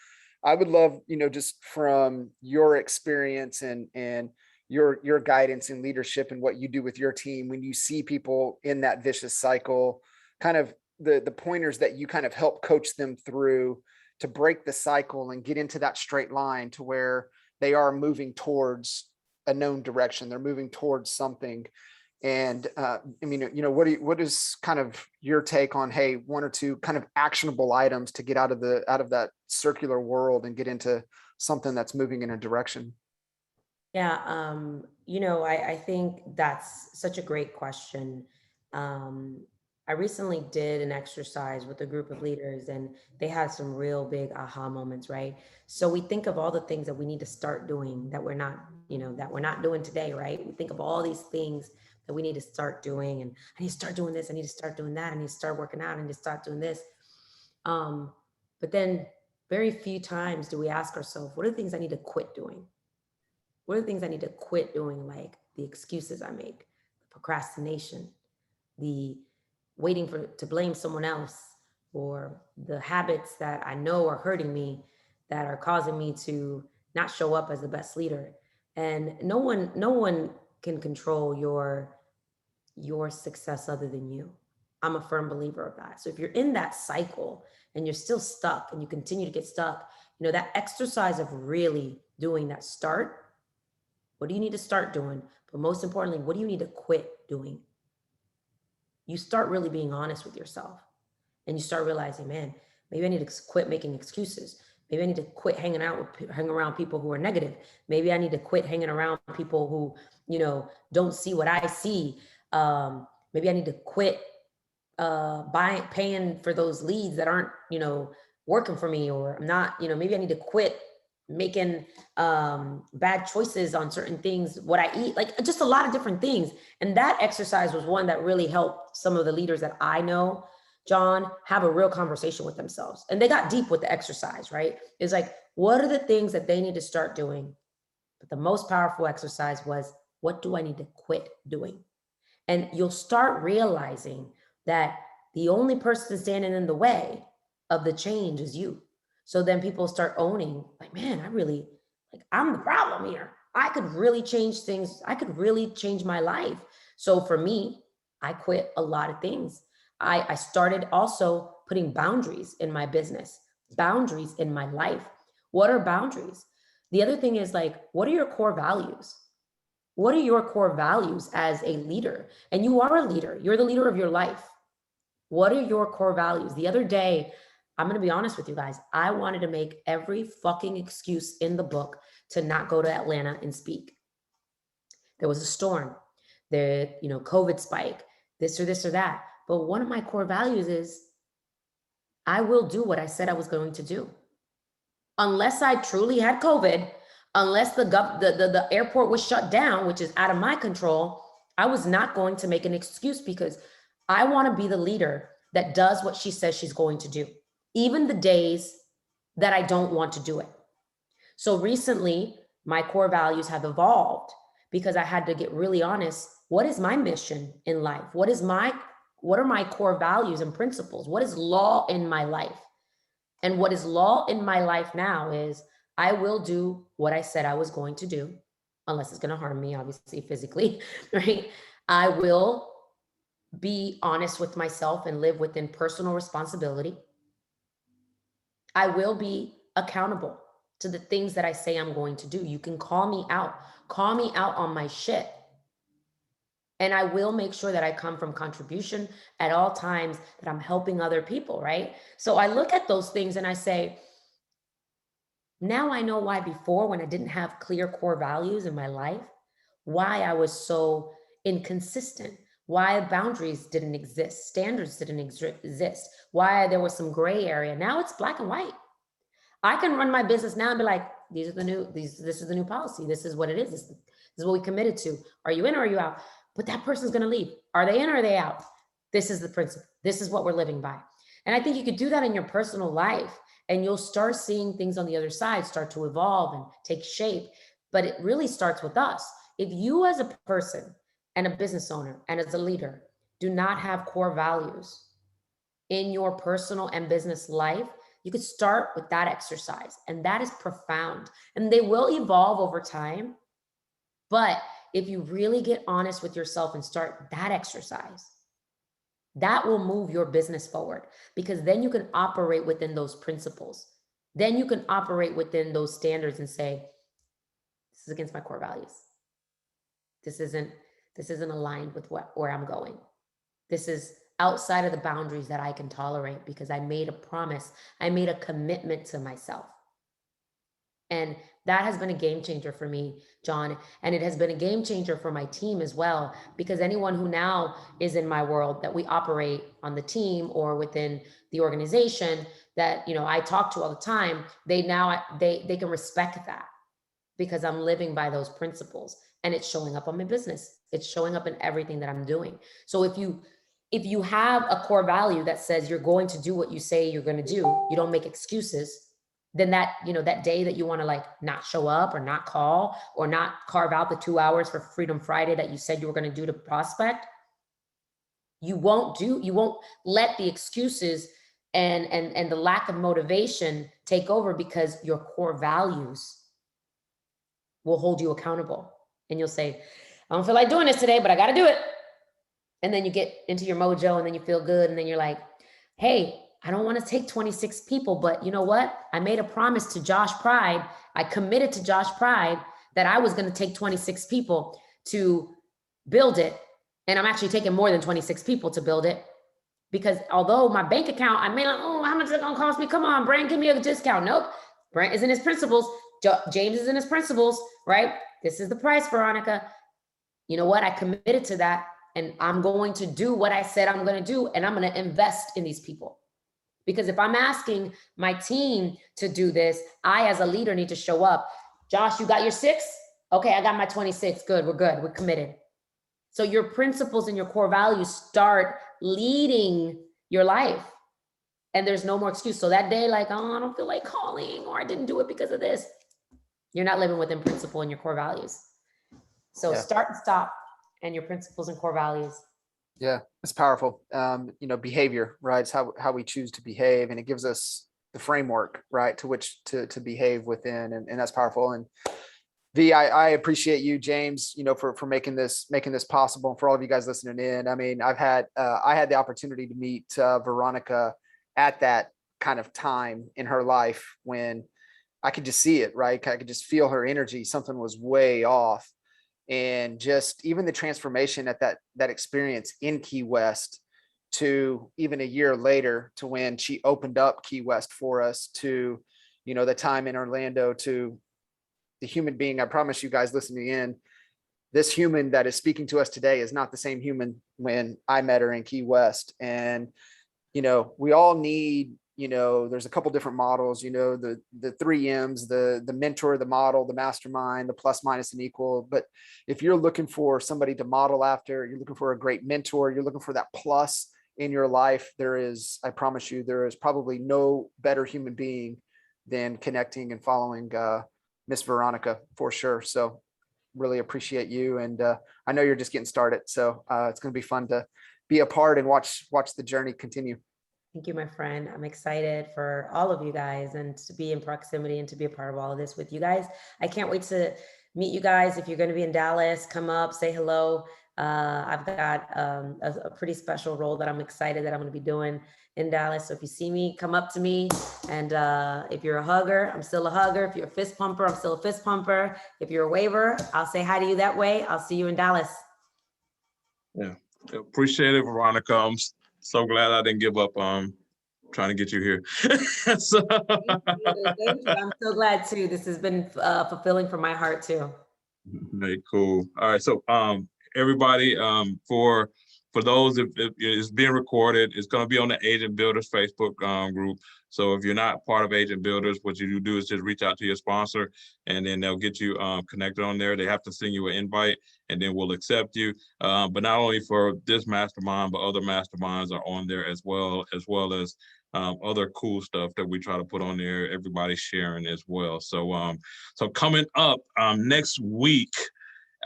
I would love, you know, just from your experience and your guidance and leadership and what you do with your team, when you see people in that vicious cycle, kind of the pointers that you kind of help coach them through to break the cycle and get into that straight line to where they are moving towards a known direction. They're moving towards something. And I mean, you know, what is kind of your take on, hey, one or two kind of actionable items to get out of that circular world and get into something that's moving in a direction? Yeah, you know, I think that's such a great question. I recently did an exercise with a group of leaders, and they had some real big aha moments, right? So we think of all the things that we need to start doing that we're not, you know, that we're not doing today, right? We think of all these things that we need to start doing, and I need to start doing this, I need to start doing that, I need to start working out, I need to start doing this. But then very few times do we ask ourselves, what are the things I need to quit doing? What are the things I need to quit doing, like the excuses I make, the procrastination, the waiting to blame someone else, or the habits that I know are hurting me that are causing me to not show up as the best leader. And no one can control your success other than you. I'm a firm believer of that. So if you're in that cycle and you're still stuck and you continue to get stuck, you know, that exercise of really doing that start. What do you need to start doing? But most importantly, what do you need to quit doing? You start really being honest with yourself, and you start realizing, man, maybe I need to quit making excuses. Maybe I need to quit hanging around people who are negative. Maybe I need to quit hanging around people who, you know, don't see what I see. Maybe I need to quit paying for those leads that aren't, you know, working for me, or I'm not, you know, maybe I need to quit making bad choices on certain things, what I eat, like just a lot of different things. And that exercise was one that really helped some of the leaders that I know, John, have a real conversation with themselves. And they got deep with the exercise, right? It's like, what are the things that they need to start doing? But the most powerful exercise was, what do I need to quit doing? And you'll start realizing that the only person standing in the way of the change is you. So then people start owning, like, man, I'm the problem here. I could really change things. I could really change my life. So for me, I quit a lot of things. I started also putting boundaries in my business, boundaries in my life. What are boundaries? The other thing is, like, what are your core values? What are your core values as a leader? And you are a leader. You're the leader of your life. What are your core values? The other day, I'm going to be honest with you guys, I wanted to make every fucking excuse in the book to not go to Atlanta and speak. There was a storm, COVID spike, this or that. But one of my core values is I will do what I said I was going to do. Unless I truly had COVID, unless the airport was shut down, which is out of my control, I was not going to make an excuse, because I want to be the leader that does what she says she's going to do, even the days that I don't want to do it. So recently, my core values have evolved because I had to get really honest. What is my mission in life? What are my core values and principles? What is law in my life? And what is law in my life now is I will do what I said I was going to do, unless it's going to harm me, obviously, physically, right? I will be honest with myself and live within personal responsibility. I will be accountable to the things that I say I'm going to do. You can call me out on my shit. And I will make sure that I come from contribution at all times, that I'm helping other people, right? So I look at those things and I say, now I know why before, when I didn't have clear core values in my life, why I was so inconsistent, why boundaries didn't exist, standards didn't exist, why there was some gray area. Now it's black and white. I can run my business now and be like, this is the new policy. This is what it is. This is what we committed to. Are you in or are you out? But that person's going to leave. Are they in or are they out? This is the principle. This is what we're living by. And I think you could do that in your personal life, and you'll start seeing things on the other side start to evolve and take shape. But it really starts with us. If you as a person and a business owner and as a leader do not have core values in your personal and business life, you could start with that exercise. And that is profound. And they will evolve over time. But if you really get honest with yourself and start that exercise, that will move your business forward, because then you can operate within those principles. Then you can operate within those standards and say, this is against my core values. This isn't aligned with where I'm going. This is outside of the boundaries that I can tolerate, because I made a promise. I made a commitment to myself. And that has been a game changer for me, John. And it has been a game changer for my team as well, because anyone who now is in my world that we operate on the team or within the organization that, I talk to all the time, they can respect that, because I'm living by those principles, and it's showing up on my business. It's showing up in everything that I'm doing. So if you have a core value that says you're going to do what you say you're going to do, you don't make excuses, then that day that you want to not show up or not call or not carve out the 2 hours for Freedom Friday that you said you were going to do to prospect, you won't let the excuses and the lack of motivation take over, because your core values will hold you accountable. And you'll say, I don't feel like doing this today, but I got to do it. And then you get into your mojo, and then you feel good. And then you're like, hey, I don't want to take 26 people, but you know what? I made a promise to Josh Pride. I committed to Josh Pride that I was going to take 26 people to build it. And I'm actually taking more than 26 people to build it, because although my bank account, I may not, how much is it going to cost me? Come on, Brand, give me a discount. Nope. Brand is in his principles. James is in his principles, right? This is the price, Veronica. You know what? I committed to that, and I'm going to do what I said I'm going to do, and I'm going to invest in these people. Because if I'm asking my team to do this, I, as a leader, need to show up. Josh, you got your 6? Okay, I got my 26. Good, we're good. We're committed. So your principles and your core values start leading your life. And there's no more excuse. So that day, I don't feel like calling, or I didn't do it because of this. You're not living within principle and your core values. So start and stop, and your principles and core values. Yeah, it's powerful. Behavior, right? It's how we choose to behave, and it gives us the framework, right, to which to behave within, and that's powerful. And V, I appreciate you, James, for making this possible, and for all of you guys listening in. I mean, I had the opportunity to meet Veronica at that kind of time in her life when I could just see it, right? I could just feel her energy. Something was way off. And just even the transformation at that experience in Key West to even a year later, to when she opened up Key West for us, to, the time in Orlando, to the human being. I promise you guys listening in, this human that is speaking to us today is not the same human when I met her in Key West. And, we all need, there's a couple different models, the 3 M's, the mentor, the model, the mastermind, the plus, minus, and equal. But if you're looking for somebody to model after, you're looking for a great mentor, you're looking for that plus in your life, I promise you, there is probably no better human being than connecting and following Miss Veronica, for sure. So really appreciate you. And I know you're just getting started. So it's going to be fun to be a part and watch the journey continue. Thank you, my friend. I'm excited for all of you guys and to be in proximity and to be a part of all of this with you guys. I can't wait to meet you guys. If you're going to be in Dallas, come up, say hello. I've got a pretty special role that I'm excited that I'm going to be doing in Dallas. So if you see me, come up to me. And if you're a hugger, I'm still a hugger. If you're a fist pumper, I'm still a fist pumper. If you're a waver, I'll say hi to you that way. I'll see you in Dallas. Yeah, appreciate it, Veronica. I'm so glad I didn't give up trying to get you here. So, Thank you. I'm so glad too. This has been fulfilling for my heart too. very cool. All right, so everybody, for those, if it's being recorded, it's going to be on the Agent Builders Facebook group. So if you're not part of Agent Builders, what you do is just reach out to your sponsor, and then they'll get you connected on there. They have to send you an invite, and then we'll accept you. But not only for this mastermind, but other masterminds are on there as well as other cool stuff that we try to put on there. Everybody's sharing as well. So so coming up next week,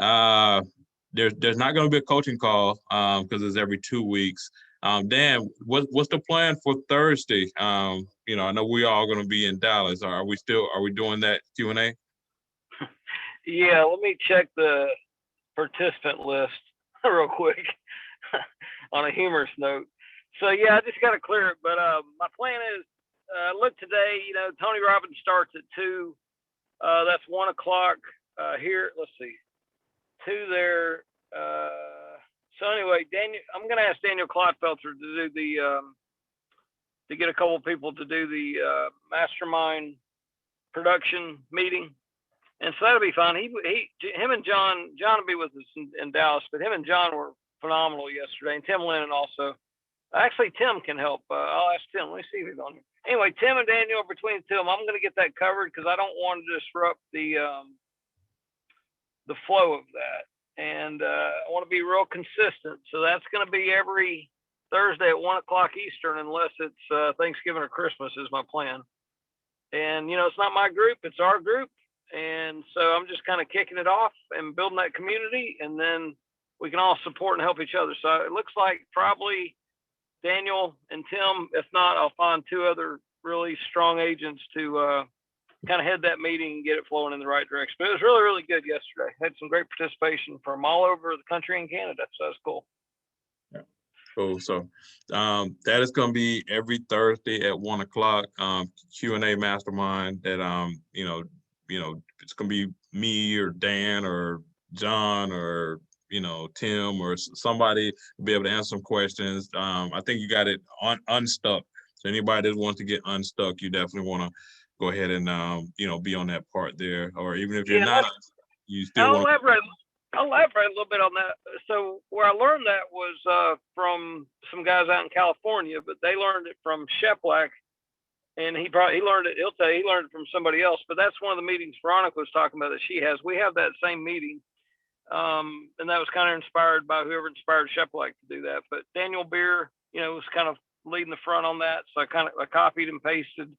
there's not going to be a coaching call because it's every 2 weeks. Dan, what's the plan for Thursday? You know, I know we all going to be in Dallas. Are we doing that Q&A? Yeah, let me check the participant list real quick on a humorous note. So yeah, I just got to clear it. But my plan is, look today, you know, Tony Robbins starts at 2. That's 1 o'clock here. Let's see. 2 there. So anyway, Daniel, I'm going to ask Daniel Clodfelter to do the to get a couple people to do the mastermind production meeting, and so that'll be fun. Him and John will be with us in Dallas, but him and John were phenomenal yesterday, and Tim Lennon also. Actually, Tim can help. I'll ask Tim. Let me see if he's on here. Anyway, Tim and Daniel are between the two of them. I'm going to get that covered because I don't want to disrupt the flow of that. And I want to be real consistent. So that's going to be every Thursday at 1 o'clock Eastern, unless it's Thanksgiving or Christmas is my plan. And, you know, it's not my group, it's our group. And so I'm just kind of kicking it off and building that community. And then we can all support and help each other. So it looks like probably Daniel and Tim. If not, I'll find 2 other really strong agents to kind of head that meeting and get it flowing in the right direction. But it was really, really good yesterday. Had some great participation from all over the country and Canada. So that's cool. Yeah, cool. So that is going to be every Thursday at 1 o'clock. Q&A mastermind. That you know, it's going to be me or Dan or John or Tim or somebody to be able to answer some questions. I think you got it unstuck. So anybody that wants to get unstuck, you definitely want to go ahead and be on that part there. Or even if you're not, you still want to. I'll elaborate a little bit on that. So where I learned that was from some guys out in California, but they learned it from Sheplack, and he learned it. He'll tell you he learned it from somebody else. But that's one of the meetings Veronica was talking about that she has. We have that same meeting. And that was kind of inspired by whoever inspired Sheplack to do that. But Daniel Beer, was kind of leading the front on that. So I copied and pasted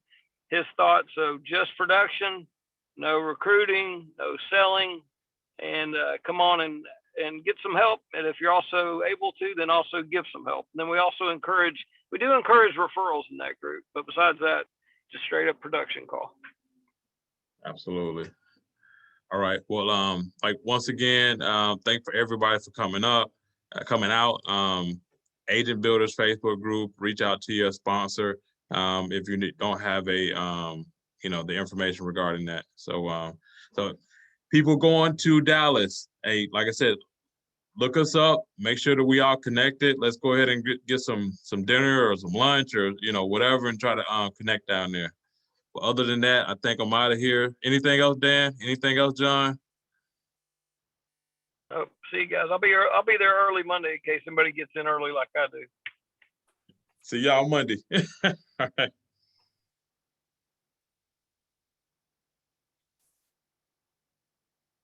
his thoughts. So just production, no recruiting, no selling, and come on and get some help. And if you're also able to, then also give some help. And then we also encourage referrals in that group. But besides that, just straight up production call. Absolutely. All right. Well, once again, thank for everybody for coming out. Agent Builders Facebook group, reach out to your sponsor if you don't have the information regarding that. So people going to Dallas, hey, like I said, look us up, make sure that we all connected. Let's go ahead and get some dinner or some lunch or whatever, and try to connect down there. But other than that, I think I'm out of here. Anything else, Dan? Anything else, John? Oh, see you guys. I'll be there early Monday in case somebody gets in early like I do. See y'all Monday. All right.